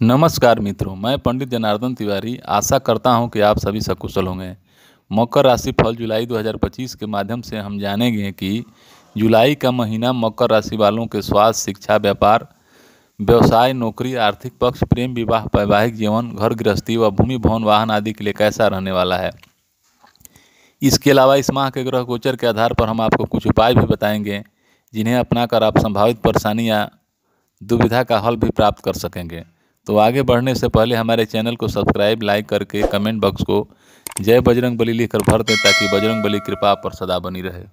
नमस्कार मित्रों, मैं पंडित जनार्दन तिवारी आशा करता हूं कि आप सभी सकुशल होंगे। मकर राशि फल जुलाई 2025 के माध्यम से हम जानेंगे कि जुलाई का महीना मकर राशि वालों के स्वास्थ्य, शिक्षा, व्यापार, व्यवसाय, नौकरी, आर्थिक पक्ष, प्रेम, विवाह, वैवाहिक जीवन, घर गृहस्थी व भूमि भवन वाहन आदि के लिए कैसा रहने वाला है। इसके अलावा इस माह के ग्रह गोचर के आधार पर हम आपको कुछ उपाय भी बताएंगे जिन्हें अपनाकर आप संभावित परेशानी या दुविधा का हल भी प्राप्त कर सकेंगे। तो आगे बढ़ने से पहले हमारे चैनल को सब्सक्राइब, लाइक करके कमेंट बॉक्स को जय बजरंग बली लिखकर भर दें ताकि बजरंग बली कृपा आप पर सदा बनी रहे।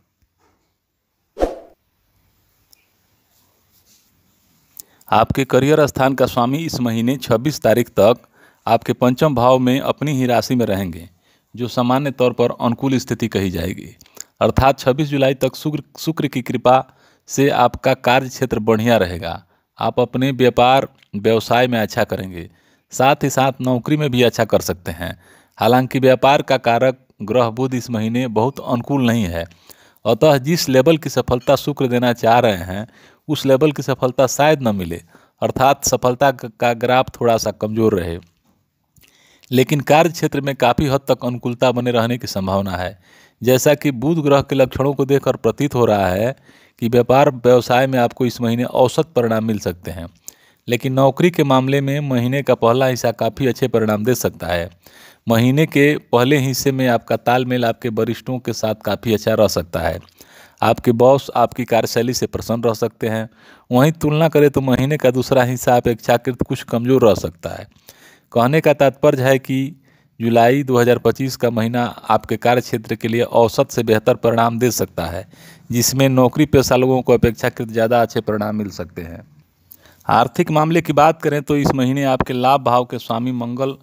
आपके करियर स्थान का स्वामी इस महीने 26 तारीख तक आपके पंचम भाव में अपनी ही राशि में रहेंगे, जो सामान्य तौर पर अनुकूल स्थिति कही जाएगी। अर्थात 26 जुलाई तक शुक्र की कृपा से आपका कार्य क्षेत्र बढ़िया रहेगा। आप अपने व्यापार व्यवसाय में अच्छा करेंगे, साथ ही साथ नौकरी में भी अच्छा कर सकते हैं। हालांकि व्यापार का कारक ग्रह बुध इस महीने बहुत अनुकूल नहीं है, अतः जिस लेवल की सफलता शुक्र देना चाह रहे हैं उस लेवल की सफलता शायद न मिले, अर्थात सफलता का ग्राफ थोड़ा सा कमज़ोर रहे। लेकिन कार्य क्षेत्र में काफ़ी हद तक अनुकूलता बने रहने की संभावना है। जैसा कि बुध ग्रह के लक्षणों को देखकर प्रतीत हो रहा है कि व्यापार व्यवसाय में आपको इस महीने औसत परिणाम मिल सकते हैं, लेकिन नौकरी के मामले में महीने का पहला हिस्सा काफ़ी अच्छे परिणाम दे सकता है। महीने के पहले हिस्से में आपका तालमेल आपके वरिष्ठों के साथ काफ़ी अच्छा रह सकता है। आपके बॉस आपकी कार्यशैली से प्रसन्न रह सकते हैं। वहीं तुलना करें तो महीने का दूसरा हिस्सा अपेक्षाकृत कुछ कमज़ोर रह सकता है। कहने का तात्पर्य है कि जुलाई 2025 का महीना आपके कार्य क्षेत्र के लिए औसत से बेहतर परिणाम दे सकता है, जिसमें नौकरी पेशा लोगों को अपेक्षाकृत ज़्यादा अच्छे परिणाम मिल सकते हैं। आर्थिक मामले की बात करें तो इस महीने आपके लाभ भाव के स्वामी मंगल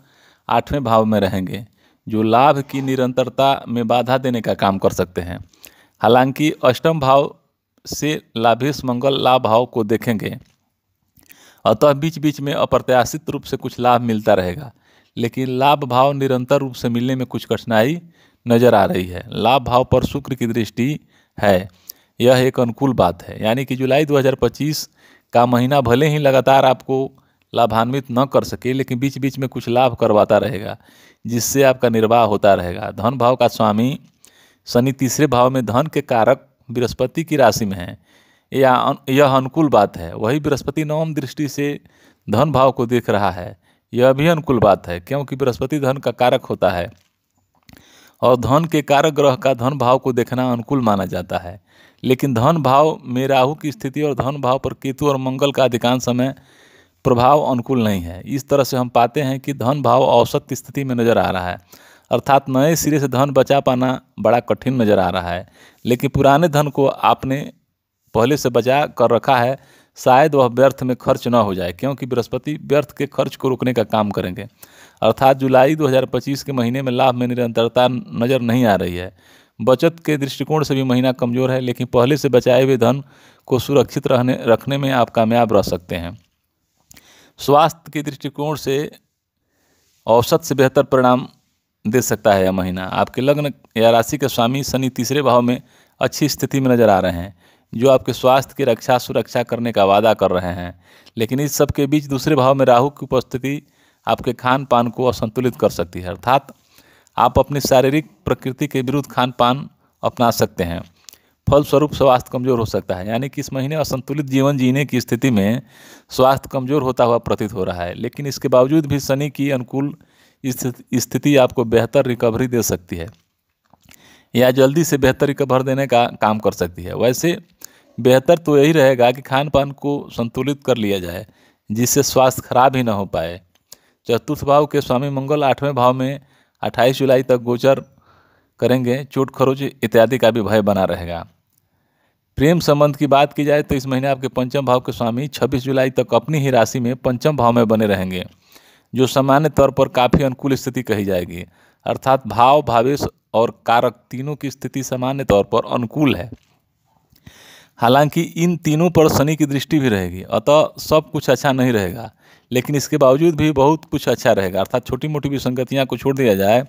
8वें भाव में रहेंगे, जो लाभ की निरंतरता में बाधा देने का काम कर सकते हैं। हालांकि अष्टम भाव से लाभेश मंगल लाभ भाव को देखेंगे, अतः बीच बीच में अप्रत्याशित रूप से कुछ लाभ मिलता रहेगा, लेकिन लाभ भाव निरंतर रूप से मिलने में कुछ कठिनाई नजर आ रही है। लाभ भाव पर शुक्र की दृष्टि है, यह एक अनुकूल बात है। यानी कि जुलाई 2025 का महीना भले ही लगातार आपको लाभान्वित न कर सके, लेकिन बीच बीच में कुछ लाभ करवाता रहेगा, जिससे आपका निर्वाह होता रहेगा। धन भाव का स्वामी शनि तीसरे भाव में धन के कारक बृहस्पति की राशि में है, यह अनुकूल बात है। वही बृहस्पति नवम दृष्टि से धन भाव को देख रहा है, यह भी अनुकूल बात है, क्योंकि बृहस्पति धन का कारक होता है और धन के कारक ग्रह का धन भाव को देखना अनुकूल माना जाता है। लेकिन धन भाव में राहु की स्थिति और धन भाव पर केतु और मंगल का अधिकांश समय प्रभाव अनुकूल नहीं है। इस तरह से हम पाते हैं कि धन भाव औसत स्थिति में नजर आ रहा है, अर्थात नए सिरे से धन बचा पाना बड़ा कठिन नजर आ रहा है। लेकिन पुराने धन को आपने पहले से बचा कर रखा है, शायद वह व्यर्थ में खर्च न हो जाए, क्योंकि बृहस्पति व्यर्थ के खर्च को रोकने का काम करेंगे। अर्थात जुलाई 2025 के महीने में लाभ में निरंतरता नज़र नहीं आ रही है। बचत के दृष्टिकोण से भी महीना कमज़ोर है, लेकिन पहले से बचाए हुए धन को सुरक्षित रखने में आप कामयाब रह सकते हैं। स्वास्थ्य के दृष्टिकोण से औसत से बेहतर परिणाम दे सकता है यह महीना। आपके लग्न या राशि के स्वामी शनि तीसरे भाव में अच्छी स्थिति में नजर आ रहे हैं, जो आपके स्वास्थ्य की रक्षा सुरक्षा करने का वादा कर रहे हैं। लेकिन इस सब के बीच दूसरे भाव में राहु की उपस्थिति आपके खान पान को असंतुलित कर सकती है, अर्थात आप अपनी शारीरिक प्रकृति के विरुद्ध खान पान अपना सकते हैं। फलस्वरूप स्वास्थ्य कमज़ोर हो सकता है। यानी कि इस महीने असंतुलित जीवन जीने की स्थिति में स्वास्थ्य कमज़ोर होता हुआ प्रतीत हो रहा है, लेकिन इसके बावजूद भी शनि की अनुकूल स्थिति आपको बेहतर रिकवरी दे सकती है या जल्दी से बेहतर रिकवर देने का काम कर सकती है। वैसे बेहतर तो यही रहेगा कि खान पान को संतुलित कर लिया जाए, जिससे स्वास्थ्य खराब ही ना हो पाए। चतुर्थ भाव के स्वामी मंगल 8वें भाव में 28 जुलाई तक गोचर करेंगे। चोट खरोच इत्यादि का भी भय बना रहेगा। प्रेम संबंध की बात की जाए तो इस महीने आपके पंचम भाव के स्वामी 26 जुलाई तक अपनी ही राशि में पंचम भाव में बने रहेंगे, जो सामान्य तौर पर काफ़ी अनुकूल स्थिति कही जाएगी। अर्थात भाव, भावेश और कारक तीनों की स्थिति सामान्य तौर पर अनुकूल है। हालांकि इन तीनों पर शनि की दृष्टि भी रहेगी, अतः सब कुछ अच्छा नहीं रहेगा, लेकिन इसके बावजूद भी बहुत कुछ अच्छा रहेगा। अर्थात छोटी मोटी विसंगतियाँ को छोड़ दिया जाए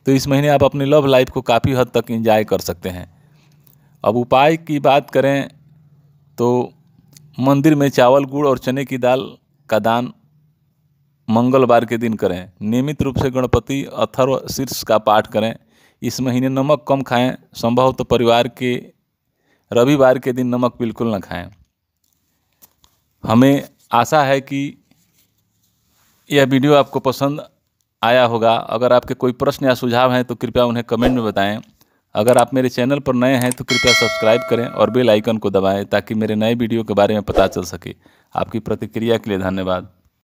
तो इस महीने आप अपनी लव लाइफ को काफ़ी हद तक एंजॉय कर सकते हैं। अब उपाय की बात करें तो मंदिर में चावल, गुड़ और चने की दाल का दान मंगलवार के दिन करें। नियमित रूप से गणपति अथर्व शीर्ष का पाठ करें। इस महीने नमक कम खाएं। संभव तो परिवार के रविवार के दिन नमक बिल्कुल न खाएं। हमें आशा है कि यह वीडियो आपको पसंद आया होगा। अगर आपके कोई प्रश्न या सुझाव हैं तो कृपया उन्हें कमेंट में बताएं। अगर आप मेरे चैनल पर नए हैं तो कृपया सब्सक्राइब करें और बेल आइकन को दबाएं ताकि मेरे नए वीडियो के बारे में पता चल सके। आपकी प्रतिक्रिया के लिए धन्यवाद।